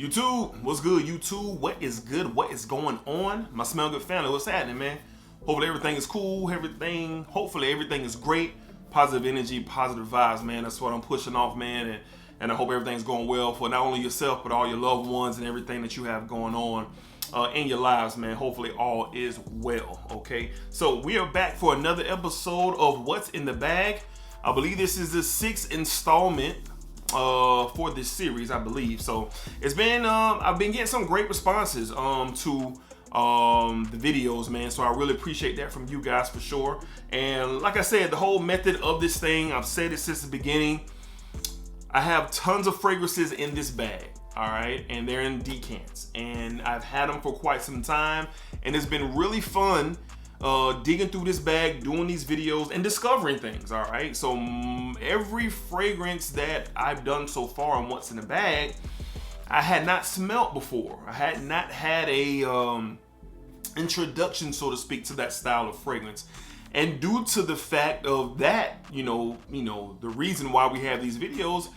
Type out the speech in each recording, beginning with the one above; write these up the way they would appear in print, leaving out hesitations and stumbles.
YouTube, what's good, YouTube? What is good? What is going on? My Smell Good family, what's happening, man? Hopefully everything is cool, hopefully everything is great. Positive energy, positive vibes, man. That's what I'm pushing off, man. And I hope everything's going well for not only yourself, but all your loved ones and everything that you have going on in your lives, man. Hopefully all is well, okay? So we are back for another episode of What's in the Bag. I believe this is the 6th installment for this series, I believe. So it's been I've been getting some great responses to the videos, man, so I really appreciate that from you guys for sure. And like I said, the whole method of this thing, I've said it since the beginning, I have tons of fragrances in this bag, all right, and they're in decants, and I've had them for quite some time, and it's been really fun digging through this bag, doing these videos, and discovering things, all right? So every fragrance that I've done so far on What's in the Bag, I had not smelled before. I had not had a introduction, so to speak, to that style of fragrance. And due to the fact of that, you know, the reason why we have these videos,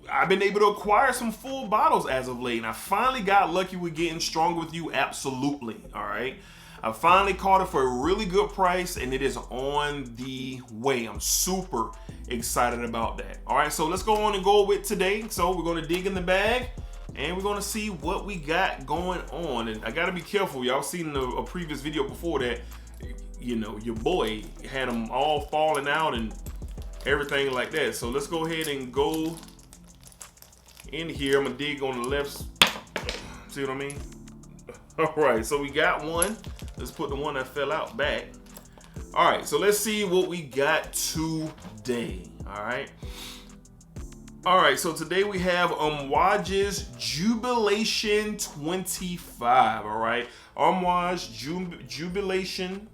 I've been able to acquire some full bottles as of late. And I finally got lucky with getting Stronger With You, absolutely, all right? I finally caught it for a really good price, and it is on the way. I'm super excited about that. All right, so let's go on and go with today. So we're going to dig in the bag, and we're going to see what we got going on. And I got to be careful. Y'all seen a previous video before that, you know, your boy had them all falling out and everything like that. So let's go ahead and go in here. I'm going to dig on the left. See what I mean? All right, so we got one. Let's put the one that fell out back. All right, so let's see what we got today. All right. All right, so today we have Amouage's Jubilation 25. All right, Amouage Jubilation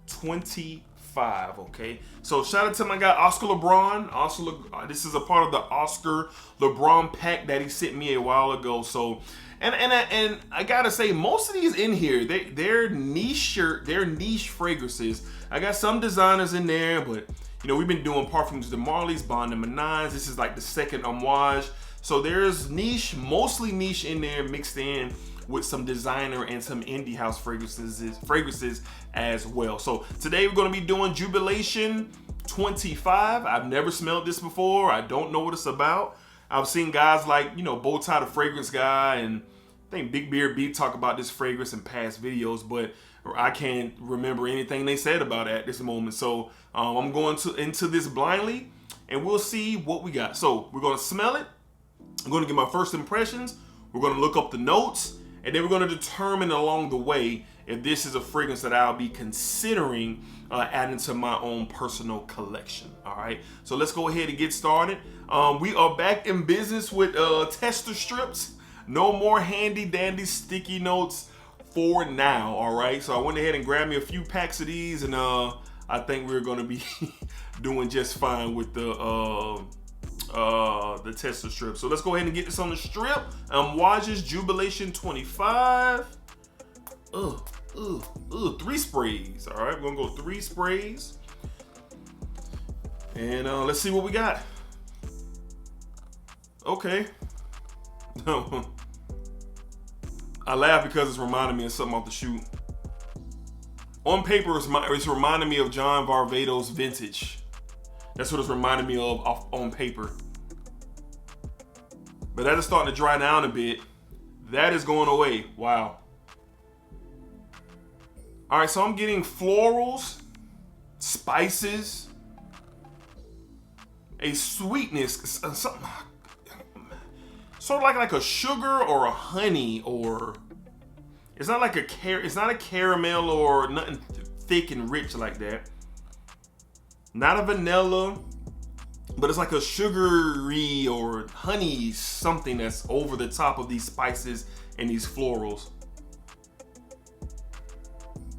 25. Okay, so shout out to my guy Oscar LeBron. This is a part of the Oscar LeBron pack that he sent me a while ago. So. And I gotta say, most of these in here, they're niche fragrances. I got some designers in there, but you know, we've been doing parfums, the Marleys, Bond and Menage. This is like the second Amouage. So there's mostly niche in there, mixed in with some designer and some indie house fragrances as well. So today we're gonna be doing Jubilation 25. I've never smelled this before. I don't know what it's about. I've seen guys like, you know, Bowtie the Fragrance Guy, and I think Big Beard B talk about this fragrance in past videos, but I can't remember anything they said about it at this moment. So I'm going into this blindly, and we'll see what we got. So we're gonna smell it. I'm gonna get my first impressions. We're gonna look up the notes, and then we're gonna determine along the way if this is a fragrance that I'll be considering adding to my own personal collection. All right, so let's go ahead and get started. We are back in business with tester strips. No more handy dandy sticky notes for now. All right, so I went ahead and grabbed me a few packs of these, and I think we're gonna be doing just fine with the tester strip. So let's go ahead and get this on the strip. Amouage's Jubilation 25. 3 sprays. All right, we're gonna go 3 sprays, and let's see what we got. Okay. I laugh because it's reminding me of something off the shoot. On paper, it's reminding me of John Varvatos Vintage. That's what it's reminding me of on paper. But that is starting to dry down a bit. That is going away. Wow. All right, so I'm getting florals, spices, a sweetness, something sort of like a sugar or a honey, or it's not like it's not a caramel or nothing thick and rich like that. Not a vanilla, but it's like a sugary or honey something that's over the top of these spices and these florals.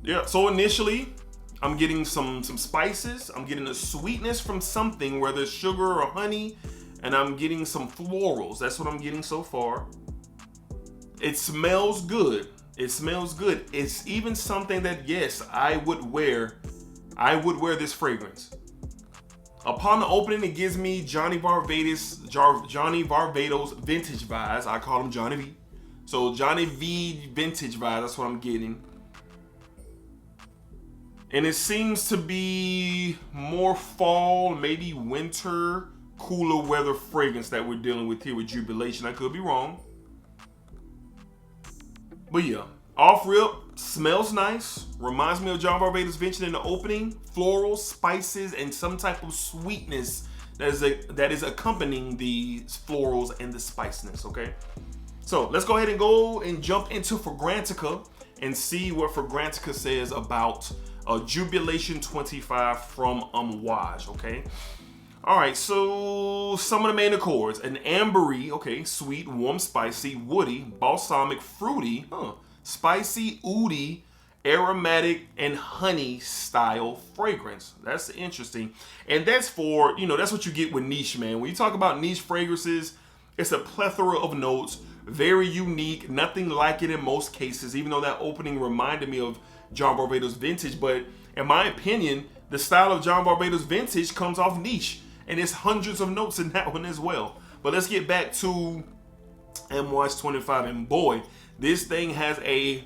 Yeah, so initially I'm getting some spices. I'm getting a sweetness from something, whether it's sugar or honey, and I'm getting some florals. That's what I'm getting so far. It smells good. It smells good. It's even something that, yes, I would wear this fragrance. Upon the opening, it gives me Johnny Barbados vintage vibes. I call him Johnny V. So Johnny V vintage vibes, that's what I'm getting. And it seems to be more fall, maybe winter, cooler weather fragrance that we're dealing with here with Jubilation. I could be wrong. But yeah, off rip, smells nice. Reminds me of John Barbados Vintage in the opening. Floral, spices, and some type of sweetness that is accompanying the florals and the spiciness, okay? So let's go ahead and go and jump into Fragrantica and see what Fragrantica says about Jubilation 25 from Amouage, okay? All right, so some of the main accords. An ambery, okay, sweet, warm, spicy, woody, balsamic, fruity, spicy, oody, aromatic, and honey style fragrance. That's interesting. And that's for, that's what you get with niche, man. When you talk about niche fragrances, it's a plethora of notes, very unique, nothing like it in most cases, even though that opening reminded me of John Barbados Vintage. But in my opinion, the style of John Barbados Vintage comes off niche, and there's hundreds of notes in that one as well. But let's get back to Amouage 25, and boy, this thing has a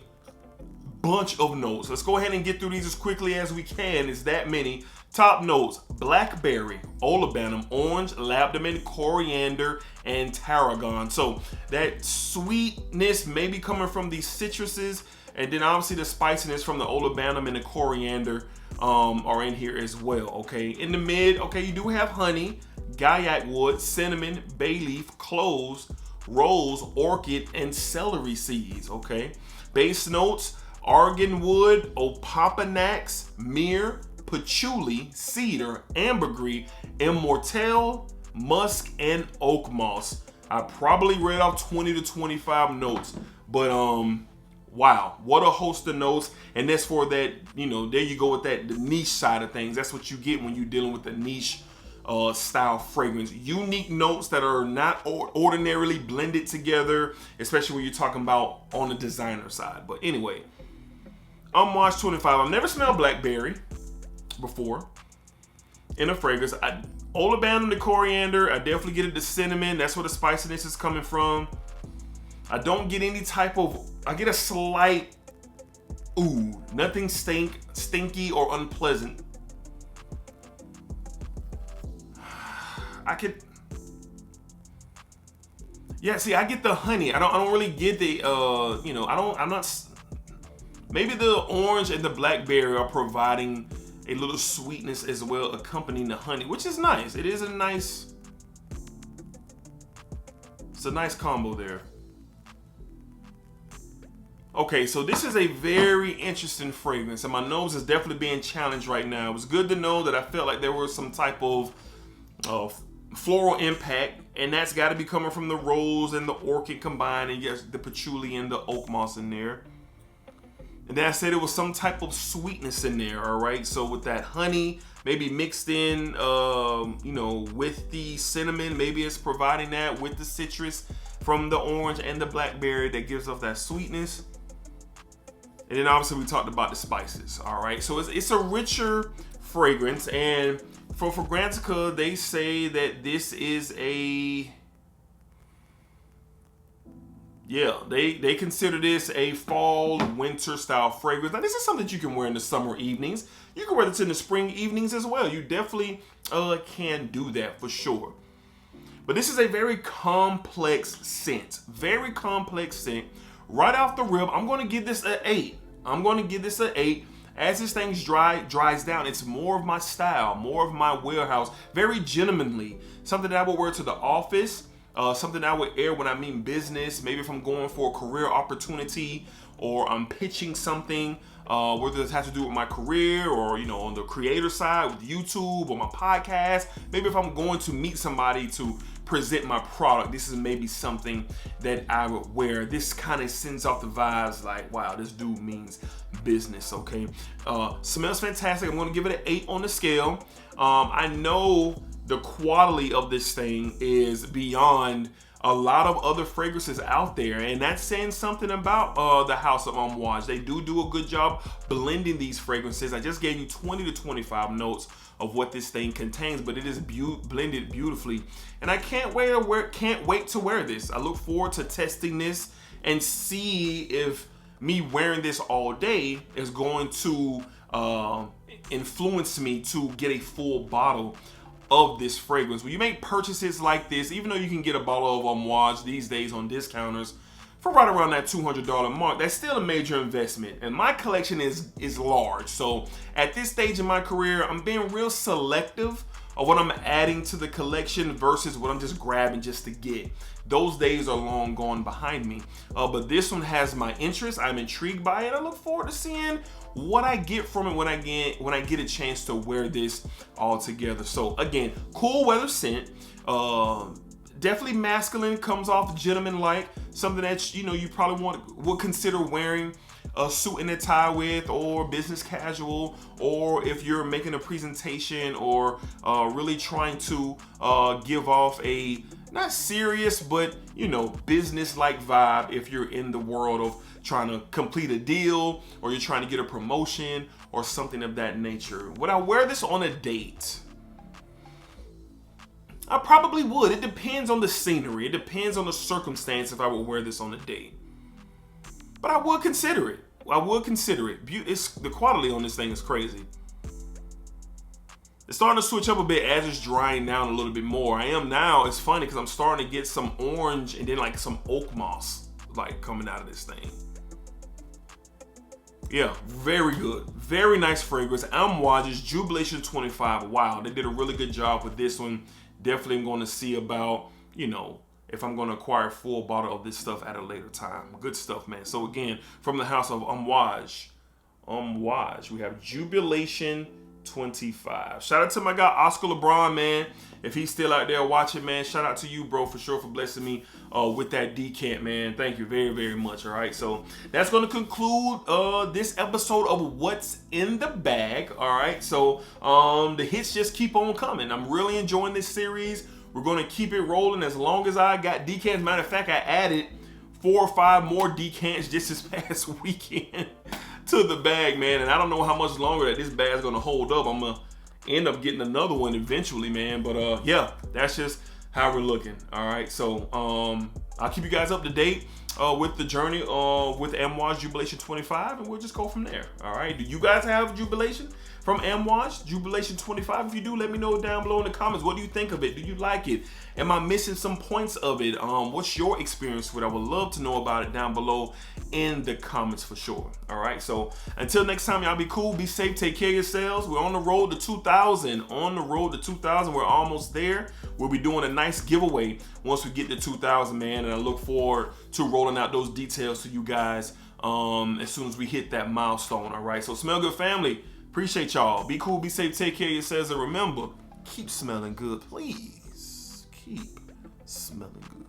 bunch of notes. Let's go ahead and get through these as quickly as we can. It's that many. Top notes: blackberry, olibanum, orange, labdamen, coriander, and tarragon. So that sweetness may be coming from these citruses, and then obviously the spiciness from the olibanum and the coriander are in here as well, okay? In the mid, okay, you do have honey, gaiac wood, cinnamon, bay leaf, cloves, rose, orchid, and celery seeds, okay? Base notes: argan wood, opopanax, myrrh, patchouli, cedar, ambergris, immortelle, musk, and oak moss. I probably read off 20 to 25 notes, but wow, what a host of notes. And that's for that, there you go with that, the niche side of things. That's what you get when you're dealing with the niche style fragrance. Unique notes that are not ordinarily blended together, especially when you're talking about on the designer side. But anyway, Amouage 25. I've never smelled blackberry before in a fragrance. Olibanum, the coriander, I definitely get it, the cinnamon. That's where the spiciness is coming from. I don't get any type of, I get a slight ooh, nothing stinky or unpleasant. I get the honey. I don't really get the maybe the orange and the blackberry are providing a little sweetness as well, accompanying the honey, which is nice. It's a nice combo there. Okay, so this is a very interesting fragrance, and my nose is definitely being challenged right now. It was good to know that I felt like there was some type of floral impact, and that's got to be coming from the rose and the orchid combined, and yes, the patchouli and the oak moss in there. And then I said it was some type of sweetness in there, all right? So with that honey, maybe mixed in, with the cinnamon, maybe it's providing that with the citrus from the orange and the blackberry that gives off that sweetness. And then obviously we talked about the spices, all right? So it's a richer fragrance, and for Fragrantica, they say that this is they consider this a fall, winter style fragrance. Now, this is something that you can wear in the summer evenings. You can wear this in the spring evenings as well. You definitely can do that for sure. But this is a very complex scent. Very complex scent. Right off the rip, I'm going to give this an 8. I'm going to give this an 8. As this thing dries down, it's more of my style, more of my wheelhouse. Very gentlemanly. Something that I would wear to the office. Something I would air when I mean business. Maybe if I'm going for a career opportunity or I'm pitching something, whether it has to do with my career or, on the creator side with YouTube or my podcast. Maybe if I'm going to meet somebody to present my product, this is maybe something that I would wear. This kind of sends off the vibes like, wow, this dude means business, okay? Smells fantastic. I'm going to give it an 8 on the scale. I know the quality of this thing is beyond a lot of other fragrances out there, and that's saying something about the house of Amouage. They do a good job blending these fragrances. I just gave you 20 to 25 notes of what this thing contains, but it is blended beautifully, and I can't wait to wear this. I look forward to testing this and see if me wearing this all day is going to influence me to get a full bottle of this fragrance. When you make purchases like this, even though you can get a bottle of Amouage these days on discounters for right around that $200 mark, that's still a major investment. And my collection is large. So at this stage in my career, I'm being real selective of what I'm adding to the collection versus what I'm just grabbing just to get. Those days are long gone behind me. But this one has my interest. I'm intrigued by it. I look forward to seeing what I get from it when I get a chance to wear this all together. So again, cool weather scent. Definitely masculine, comes off gentleman-like, something that you probably would consider wearing a suit and a tie with, or business casual, or if you're making a presentation or really trying to give off a not serious but business-like vibe if you're in the world of trying to complete a deal or you're trying to get a promotion or something of that nature. Would I wear this on a date? I probably would. It depends on the scenery. It depends on the circumstance if I would wear this on a date. But I would consider it. I would consider it. The quality on this thing is crazy. It's starting to switch up a bit as it's drying down a little bit more. I am now. It's funny because I'm starting to get some orange and then like some oak moss like coming out of this thing. Yeah, very good. Very nice fragrance. Amouage's Jubilation 25. Wow, they did a really good job with this one. Definitely am going to see about, if I'm going to acquire a full bottle of this stuff at a later time. Good stuff, man. So again, from the house of Amouage, we have Jubilation 25. Shout out to my guy Oscar LeBron, man. If he's still out there watching, man, shout out to you, bro, for sure, for blessing me with that decant, man. Thank you very, very much. All right, so that's going to conclude this episode of What's in the Bag. All right, so the hits just keep on coming. I'm really enjoying this series. We're going to keep it rolling as long as I got decants. Matter of fact, I added 4 or 5 more decants just this past weekend to the bag, man, and I don't know how much longer that this bag's gonna hold up. I'm gonna end up getting another one eventually, man, but yeah, that's just how we're looking. All right, so I'll keep you guys up to date with the journey with Amouage Jubilation 25, and we'll just go from there. All right, do you guys have Jubilation from Amouage Jubilation 25? If you do, let me know down below in the comments. What do you think of it? Do you like it? Am I missing some points of it? What's your experience with it? I would love to know about it down below in the comments for sure. All right, so until next time, y'all be cool, be safe, take care of yourselves. We're on the road to 2,000. On the road to 2,000. We're almost there. We'll be doing a nice giveaway once we get to 2,000, man, and I look forward to rolling out those details to you guys as soon as we hit that milestone. All right, so Smell Good family, appreciate y'all. Be cool, be safe, take care of yourselves, and remember, keep smelling good, please. Keep smelling good.